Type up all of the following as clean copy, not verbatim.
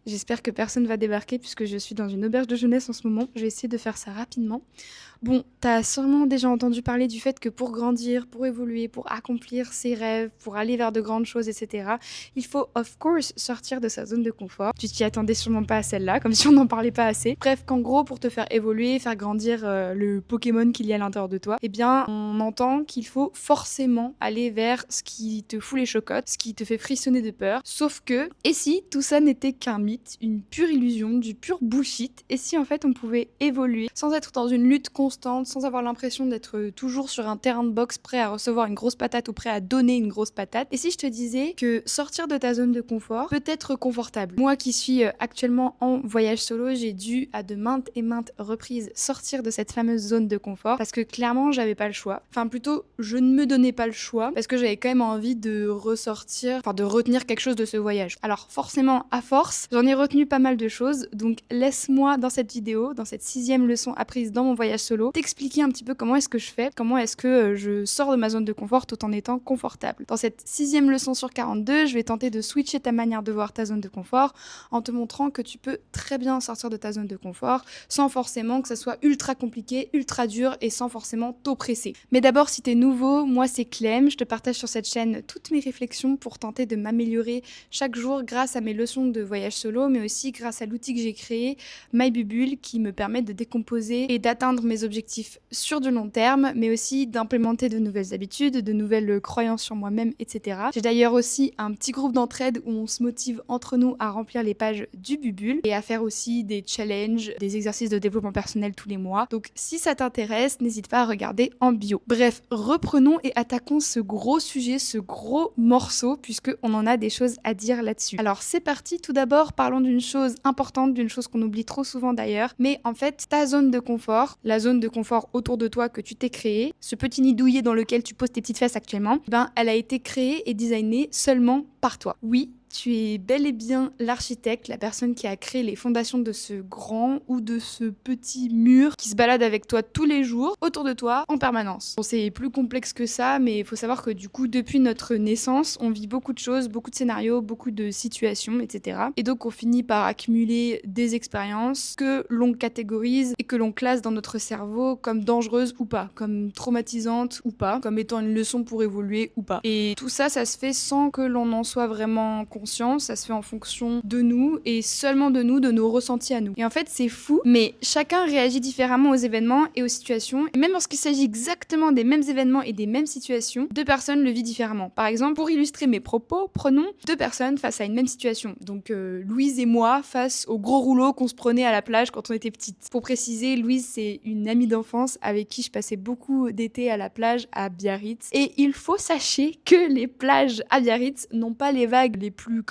J'espère que personne va débarquer puisque je suis dans une auberge de jeunesse en ce moment. Je vais essayer de faire ça rapidement. Bon, t'as sûrement déjà entendu parler du fait que pour grandir, pour évoluer, pour accomplir ses rêves, pour aller vers de grandes choses, etc., il faut, of course, sortir de sa zone de confort. Tu t'y attendais sûrement pas à celle-là, comme si on n'en parlait pas assez. Bref, qu'en gros, pour te faire évoluer, faire grandir le Pokémon qu'il y a à l'intérieur de toi, eh bien, on entend qu'il faut forcément aller vers ce qui te fout les chocottes, ce qui te fait frissonner de peur. Sauf que, et si tout ça n'était qu'un mythe, une pure illusion, du pur bullshit, et si en fait on pouvait évoluer sans être dans une lutte constante, sans avoir l'impression d'être toujours sur un terrain de boxe prêt à recevoir une grosse patate ou prêt à donner une grosse patate. Et si je te disais que sortir de ta zone de confort peut être confortable. Moi qui suis actuellement en voyage solo, j'ai dû à de maintes et maintes reprises sortir de cette fameuse zone de confort parce que clairement j'avais pas le choix. Enfin plutôt je ne me donnais pas le choix parce que j'avais quand même envie de ressortir, enfin de retenir quelque chose de ce voyage. Alors forcément à force, j'en ai retenu pas mal de choses, donc laisse-moi dans cette vidéo, dans cette 6e leçon apprise dans mon voyage solo, t'expliquer un petit peu comment est-ce que je fais, comment est-ce que je sors de ma zone de confort tout en étant confortable. Dans cette 6e leçon sur 42, je vais tenter de switcher ta manière de voir ta zone de confort en te montrant que tu peux très bien sortir de ta zone de confort sans forcément que ça soit ultra compliqué, ultra dur et sans forcément t'oppresser. Mais d'abord, si t'es nouveau, moi c'est Clem, je te partage sur cette chaîne toutes mes réflexions pour tenter de m'améliorer chaque jour grâce à mes leçons de voyage solo, mais aussi grâce à l'outil que j'ai créé, MyBubule, qui me permet de décomposer et d'atteindre mes objectifs sur du long terme, mais aussi d'implémenter de nouvelles habitudes, de nouvelles croyances sur moi-même, etc. J'ai d'ailleurs aussi un petit groupe d'entraide où on se motive entre nous à remplir les pages du Bubule et à faire aussi des challenges, des exercices de développement personnel tous les mois. Donc si ça t'intéresse, n'hésite pas à regarder en bio. Bref, reprenons et attaquons ce gros sujet, ce gros morceau, puisque on en a des choses à dire là-dessus. Alors c'est parti, tout d'abord parlons d'une chose importante, d'une chose qu'on oublie trop souvent d'ailleurs, mais en fait ta zone de confort, la zone de confort autour de toi que tu t'es créée, ce petit nid douillet dans lequel tu poses tes petites fesses actuellement, ben elle a été créée et designée seulement par toi. Oui, tu es bel et bien l'architecte, la personne qui a créé les fondations de ce grand ou de ce petit mur qui se balade avec toi tous les jours, autour de toi, en permanence. Bon, c'est plus complexe que ça, mais il faut savoir que du coup, depuis notre naissance, on vit beaucoup de choses, beaucoup de scénarios, beaucoup de situations, etc. Et donc, on finit par accumuler des expériences que l'on catégorise et que l'on classe dans notre cerveau comme dangereuses ou pas, comme traumatisantes ou pas, comme étant une leçon pour évoluer ou pas. Et tout ça, ça se fait sans que l'on en soit vraiment conscient, ça se fait en fonction de nous et seulement de nous, de nos ressentis à nous. Et en fait, c'est fou, mais chacun réagit différemment aux événements et aux situations. Et même lorsqu'il s'agit exactement des mêmes événements et des mêmes situations, deux personnes le vivent différemment. Par exemple, pour illustrer mes propos, prenons deux personnes face à une même situation. Donc Louise et moi face au gros rouleau qu'on se prenait à la plage quand on était petite. Pour préciser, Louise, c'est une amie d'enfance avec qui je passais beaucoup d'été à la plage à Biarritz. Et il faut sachez que les plages à Biarritz n'ont pas les vagues les plus,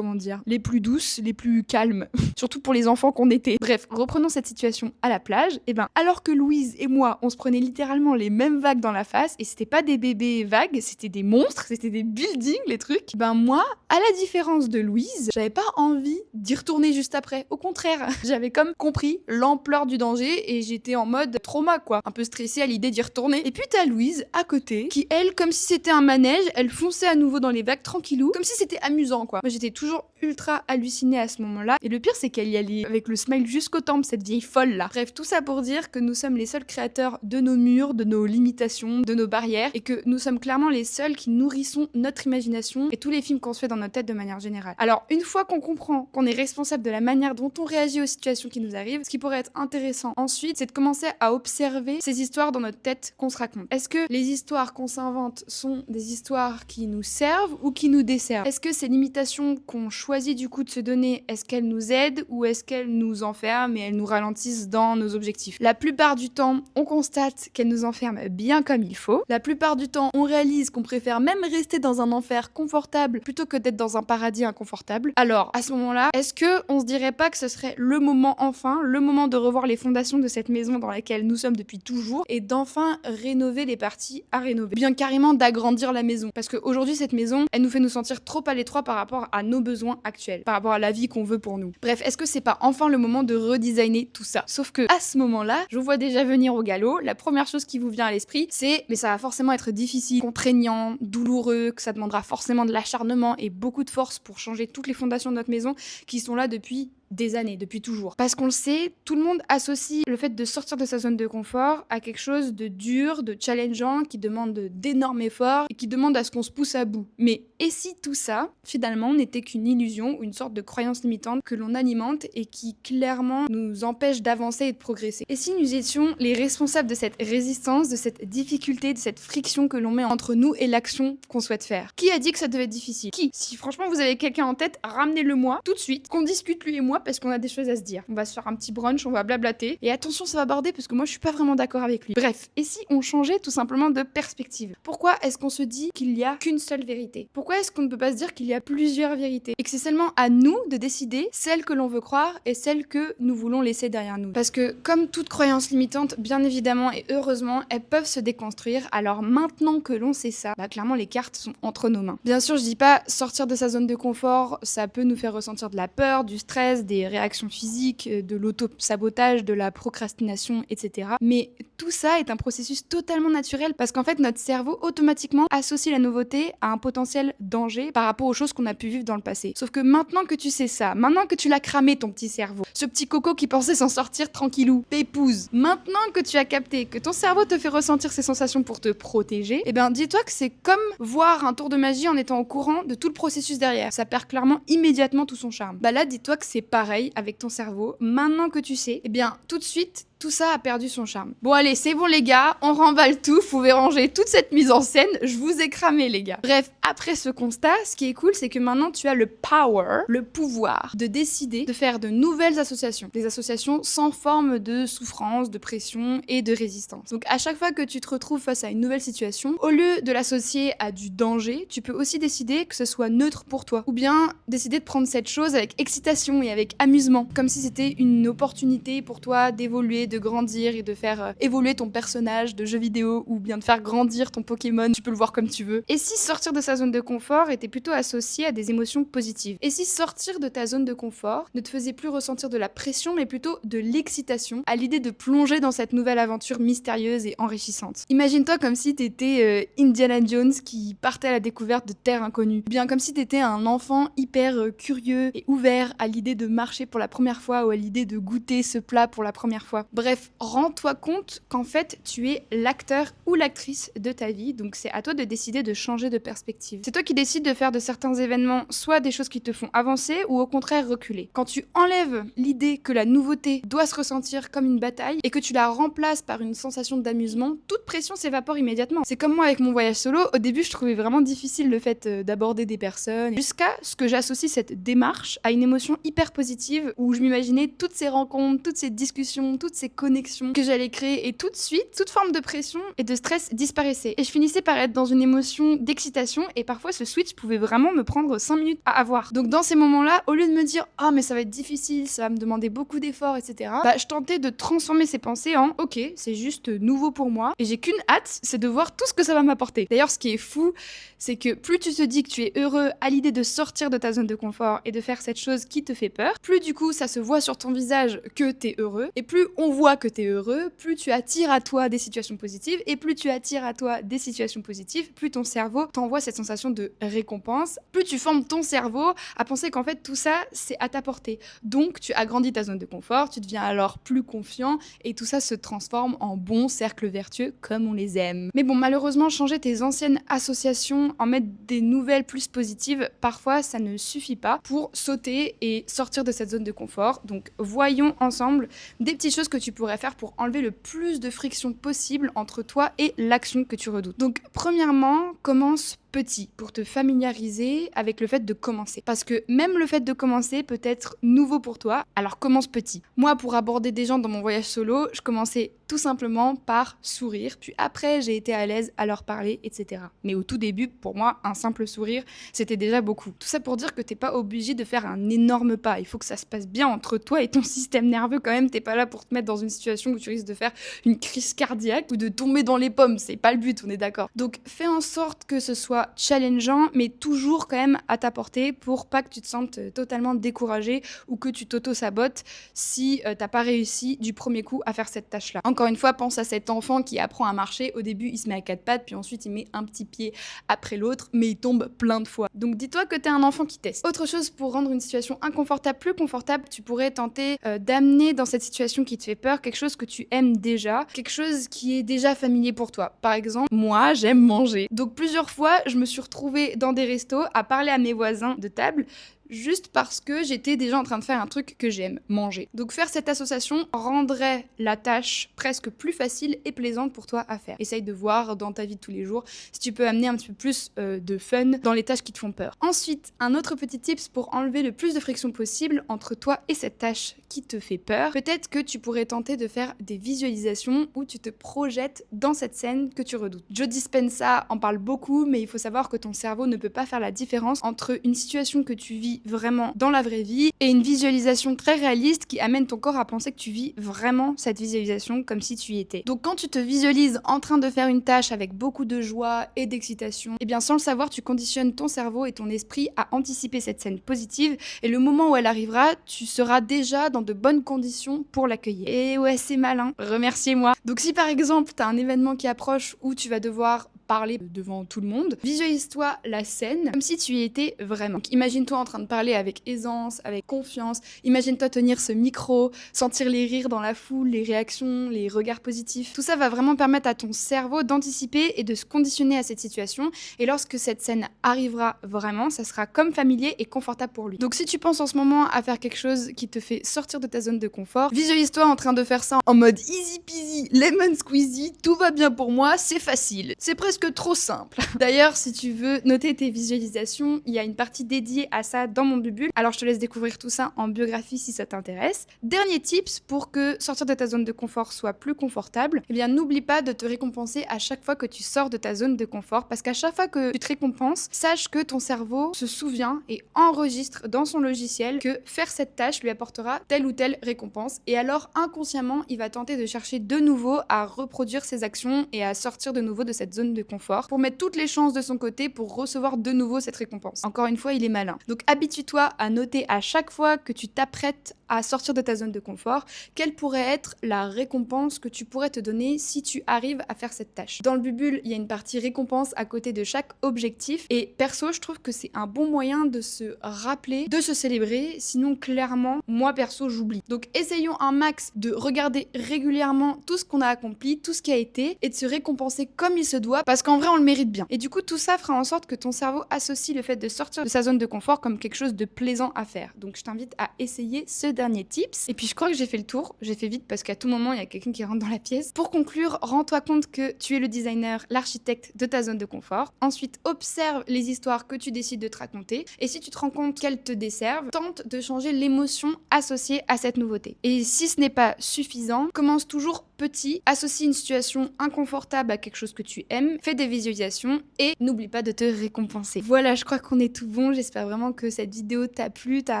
les plus douces, les plus calmes. Surtout pour les enfants qu'on était. Bref, reprenons cette situation à la plage. Et ben, alors que Louise et moi, on se prenait littéralement les mêmes vagues dans la face, et c'était pas des bébés vagues, c'était des monstres, c'était des buildings, les trucs. Ben moi, à la différence de Louise, j'avais pas envie d'y retourner juste après. Au contraire, j'avais comme compris l'ampleur du danger et j'étais en mode trauma, quoi. Un peu stressée à l'idée d'y retourner. Et puis t'as Louise, à côté, qui elle, comme si c'était un manège, elle fonçait à nouveau dans les vagues tranquillou, comme si c'était amusant, quoi. Moi, j'étais toujours ultra hallucinée à ce moment-là. Et le pire, c'est qu'elle y allait avec le smile jusqu'aux tempes, cette vieille folle là. Bref, tout ça pour dire que nous sommes les seuls créateurs de nos murs, de nos limitations, de nos barrières, et que nous sommes clairement les seuls qui nourrissons notre imagination et tous les films qu'on se fait dans notre tête de manière générale. Alors, une fois qu'on comprend qu'on est responsable de la manière dont on réagit aux situations qui nous arrivent, ce qui pourrait être intéressant ensuite, c'est de commencer à observer ces histoires dans notre tête qu'on se raconte. Est-ce que les histoires qu'on s'invente sont des histoires qui nous servent ou qui nous desservent? Est-ce que ces limitations qu'on choisit du coup de se donner, est-ce qu'elles nous aident ou est-ce qu'elles nous enferment et elles nous ralentissent dans nos objectifs? La plupart du temps, on constate qu'elles nous enferment bien comme il faut. La plupart du temps, on réalise qu'on préfère même rester dans un enfer confortable plutôt que d'être dans un paradis inconfortable. Alors, à ce moment-là, est-ce que on se dirait pas que ce serait le moment enfin, le moment de revoir les fondations de cette maison dans laquelle nous sommes depuis toujours et d'enfin rénover les parties à rénover? Bien carrément d'agrandir la maison. Parce qu'aujourd'hui, cette maison, elle nous fait nous sentir trop à l'étroit par rapport à nos besoins actuels, par rapport à la vie qu'on veut pour nous. Bref, est-ce que c'est pas enfin le moment de redesigner tout ça? Sauf que, à ce moment-là, je vous vois déjà venir au galop, la première chose qui vous vient à l'esprit, c'est mais ça va forcément être difficile, contraignant, douloureux, que ça demandera forcément de l'acharnement et beaucoup de force pour changer toutes les fondations de notre maison qui sont là depuis des années, depuis toujours. Parce qu'on le sait, tout le monde associe le fait de sortir de sa zone de confort à quelque chose de dur, de challengeant, qui demande d'énormes efforts et qui demande à ce qu'on se pousse à bout. Mais et si tout ça, finalement, n'était qu'une illusion ou une sorte de croyance limitante que l'on alimente et qui clairement nous empêche d'avancer et de progresser? Et si nous étions les responsables de cette résistance, de cette difficulté, de cette friction que l'on met entre nous et l'action qu'on souhaite faire? Qui a dit que ça devait être difficile? Qui? Si franchement vous avez quelqu'un en tête, ramenez-le moi tout de suite, qu'on discute lui et moi parce qu'on a des choses à se dire. On va se faire un petit brunch, on va blablater. Et attention, ça va border parce que moi je suis pas vraiment d'accord avec lui. Bref, et si on changeait tout simplement de perspective? Pourquoi est-ce qu'on se dit qu'il y a qu'une seule vérité? Pourquoi est-ce qu'on ne peut pas se dire qu'il y a plusieurs vérités? Et que c'est seulement à nous de décider celle que l'on veut croire et celle que nous voulons laisser derrière nous? Parce que comme toute croyance limitante, bien évidemment et heureusement, elles peuvent se déconstruire. Alors maintenant que l'on sait ça, clairement les cartes sont entre nos mains. Bien sûr, je dis pas sortir de sa zone de confort, ça peut nous faire ressentir de la peur, du stress, des réactions physiques, de l'auto-sabotage, de la procrastination, etc. Mais tout ça est un processus totalement naturel parce qu'en fait notre cerveau automatiquement associe la nouveauté à un potentiel danger par rapport aux choses qu'on a pu vivre dans le passé. Sauf que maintenant que tu sais ça, maintenant que tu l'as cramé ton petit cerveau, ce petit coco qui pensait s'en sortir tranquillou, pépouse, maintenant que tu as capté que ton cerveau te fait ressentir ces sensations pour te protéger, eh ben dis-toi que c'est comme voir un tour de magie en étant au courant de tout le processus derrière. Ça perd clairement immédiatement tout son charme. Là, dis-toi que c'est pareil avec ton cerveau. Maintenant que tu sais, eh bien tout de suite, tout ça a perdu son charme. Bon allez, c'est bon les gars, on remballe tout, vous pouvez ranger toute cette mise en scène, je vous ai cramé les gars. Bref, après ce constat, ce qui est cool, c'est que maintenant tu as le power, le pouvoir de décider de faire de nouvelles associations. Des associations sans forme de souffrance, de pression et de résistance. Donc à chaque fois que tu te retrouves face à une nouvelle situation, au lieu de l'associer à du danger, tu peux aussi décider que ce soit neutre pour toi. Ou bien décider de prendre cette chose avec excitation et avec amusement, comme si c'était une opportunité pour toi d'évoluer, de grandir et de faire évoluer ton personnage de jeu vidéo ou bien de faire grandir ton Pokémon, tu peux le voir comme tu veux. Et si sortir de sa zone de confort était plutôt associé à des émotions positives? Et si sortir de ta zone de confort ne te faisait plus ressentir de la pression mais plutôt de l'excitation à l'idée de plonger dans cette nouvelle aventure mystérieuse et enrichissante? Imagine-toi comme si t'étais Indiana Jones qui partait à la découverte de terres inconnues. Bien comme si t'étais un enfant hyper curieux et ouvert à l'idée de marcher pour la première fois ou à l'idée de goûter ce plat pour la première fois. Bref, rends-toi compte qu'en fait, tu es l'acteur ou l'actrice de ta vie, donc c'est à toi de décider de changer de perspective. C'est toi qui décides de faire de certains événements soit des choses qui te font avancer ou au contraire reculer. Quand tu enlèves l'idée que la nouveauté doit se ressentir comme une bataille et que tu la remplaces par une sensation d'amusement, toute pression s'évapore immédiatement. C'est comme moi avec mon voyage solo, au début je trouvais vraiment difficile le fait d'aborder des personnes, jusqu'à ce que j'associe cette démarche à une émotion hyper positive où je m'imaginais toutes ces rencontres, toutes ces discussions, toutes ces connexions que j'allais créer et tout de suite, toute forme de pression et de stress disparaissait. Et je finissais par être dans une émotion d'excitation et parfois ce switch pouvait vraiment me prendre 5 minutes à avoir. Donc dans ces moments-là, au lieu de me dire « Ah mais ça va être difficile, ça va me demander beaucoup d'efforts, etc. » je tentais de transformer ces pensées en « Ok, c'est juste nouveau pour moi et j'ai qu'une hâte, c'est de voir tout ce que ça va m'apporter. » D'ailleurs, ce qui est fou, c'est que plus tu te dis que tu es heureux à l'idée de sortir de ta zone de confort et de faire cette chose qui te fait peur, plus du coup ça se voit sur ton visage que t'es heureux et plus on voit que t'es heureux, plus tu attires à toi des situations positives et plus tu attires à toi des situations positives, plus ton cerveau t'envoie cette sensation de récompense, plus tu formes ton cerveau à penser qu'en fait tout ça c'est à ta portée. Donc tu agrandis ta zone de confort, tu deviens alors plus confiant et tout ça se transforme en bons cercles vertueux comme on les aime. Mais bon, malheureusement, changer tes anciennes associations, en mettre des nouvelles plus positives, parfois ça ne suffit pas pour sauter et sortir de cette zone de confort. Donc voyons ensemble des petites choses que tu pourrais faire pour enlever le plus de friction possible entre toi et l'action que tu redoutes. Donc premièrement, commence petit pour te familiariser avec le fait de commencer. Parce que même le fait de commencer peut être nouveau pour toi, alors commence petit. Moi, pour aborder des gens dans mon voyage solo, je commençais tout simplement par sourire, puis après j'ai été à l'aise à leur parler, etc. Mais au tout début, pour moi, un simple sourire, c'était déjà beaucoup. Tout ça pour dire que t'es pas obligé de faire un énorme pas, il faut que ça se passe bien entre toi et ton système nerveux quand même, t'es pas là pour te mettre dans une situation où tu risques de faire une crise cardiaque ou de tomber dans les pommes, c'est pas le but, on est d'accord. Donc fais en sorte que ce soit soit challengeant, mais toujours quand même à ta portée pour pas que tu te sentes totalement découragé ou que tu t'auto-sabotes si t'as pas réussi du premier coup à faire cette tâche-là. Encore une fois, pense à cet enfant qui apprend à marcher. Au début, il se met à quatre pattes, puis ensuite, il met un petit pied après l'autre, mais il tombe plein de fois. Donc dis-toi que t'es un enfant qui teste. Autre chose pour rendre une situation inconfortable plus confortable, tu pourrais tenter d'amener dans cette situation qui te fait peur quelque chose que tu aimes déjà, quelque chose qui est déjà familier pour toi. Par exemple, moi, j'aime manger. Donc plusieurs fois, je me suis retrouvée dans des restos à parler à mes voisins de table juste parce que j'étais déjà en train de faire un truc que j'aime, manger. Donc faire cette association rendrait la tâche presque plus facile et plaisante pour toi à faire. Essaye de voir dans ta vie de tous les jours si tu peux amener un petit peu plus de fun dans les tâches qui te font peur. Ensuite, un autre petit tips pour enlever le plus de friction possible entre toi et cette tâche qui te fait peur, peut-être que tu pourrais tenter de faire des visualisations où tu te projettes dans cette scène que tu redoutes. Joe Dispenza en parle beaucoup, mais il faut savoir que ton cerveau ne peut pas faire la différence entre une situation que tu vis vraiment dans la vraie vie et une visualisation très réaliste qui amène ton corps à penser que tu vis vraiment cette visualisation comme si tu y étais. Donc quand tu te visualises en train de faire une tâche avec beaucoup de joie et d'excitation, et bien sans le savoir, tu conditionnes ton cerveau et ton esprit à anticiper cette scène positive et le moment où elle arrivera, tu seras déjà dans de bonnes conditions pour l'accueillir. Et ouais, c'est malin, remerciez-moi. Donc si par exemple, t'as un événement qui approche où tu vas devoir parler devant tout le monde, visualise-toi la scène comme si tu y étais vraiment. Donc, imagine-toi en train de parler avec aisance, avec confiance, imagine-toi tenir ce micro, sentir les rires dans la foule, les réactions, les regards positifs. Tout ça va vraiment permettre à ton cerveau d'anticiper et de se conditionner à cette situation, et lorsque cette scène arrivera vraiment, ça sera comme familier et confortable pour lui. Donc si tu penses en ce moment à faire quelque chose qui te fait sortir de ta zone de confort, visualise-toi en train de faire ça en mode easy peasy, lemon squeezy, tout va bien pour moi, c'est facile. C'est presque trop simple. D'ailleurs, si tu veux noter tes visualisations, il y a une partie dédiée à ça dans mon bubule. Alors je te laisse découvrir tout ça en biographie si ça t'intéresse. Dernier tips pour que sortir de ta zone de confort soit plus confortable, eh bien n'oublie pas de te récompenser à chaque fois que tu sors de ta zone de confort, parce qu'à chaque fois que tu te récompenses, sache que ton cerveau se souvient et enregistre dans son logiciel que faire cette tâche lui apportera telle ou telle récompense, et alors inconsciemment il va tenter de chercher de nouveau à reproduire ses actions et à sortir de nouveau de cette zone de confort pour mettre toutes les chances de son côté pour recevoir de nouveau cette récompense. Encore une fois, il est malin. Donc habitue-toi à noter à chaque fois que tu t'apprêtes à sortir de ta zone de confort, quelle pourrait être la récompense que tu pourrais te donner si tu arrives à faire cette tâche. Dans le bubule, il y a une partie récompense à côté de chaque objectif, et perso, je trouve que c'est un bon moyen de se rappeler, de se célébrer, sinon clairement, moi perso, j'oublie. Donc essayons un max de regarder régulièrement tout ce qu'on a accompli, tout ce qui a été, et de se récompenser comme il se doit, parce qu'en vrai, on le mérite bien. Et du coup, tout ça fera en sorte que ton cerveau associe le fait de sortir de sa zone de confort comme quelque chose de plaisant à faire. Donc je t'invite à essayer ce dernier tips. Et puis je crois que j'ai fait le tour. J'ai fait vite parce qu'à tout moment, il y a quelqu'un qui rentre dans la pièce. Pour conclure, rends-toi compte que tu es le designer, l'architecte de ta zone de confort. Ensuite, observe les histoires que tu décides de te raconter. Et si tu te rends compte qu'elles te desservent, tente de changer l'émotion associée à cette nouveauté. Et si ce n'est pas suffisant, commence toujours petit, associe une situation inconfortable à quelque chose que tu aimes, fais des visualisations et n'oublie pas de te récompenser. Voilà, je crois qu'on est tout bon. J'espère vraiment que cette vidéo t'a plu, t'a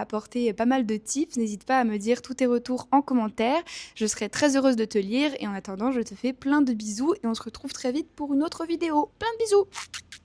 apporté pas mal de tips. N'hésite pas à me dire tous tes retours en commentaire. Je serai très heureuse de te lire, et en attendant, je te fais plein de bisous et on se retrouve très vite pour une autre vidéo. Plein de bisous!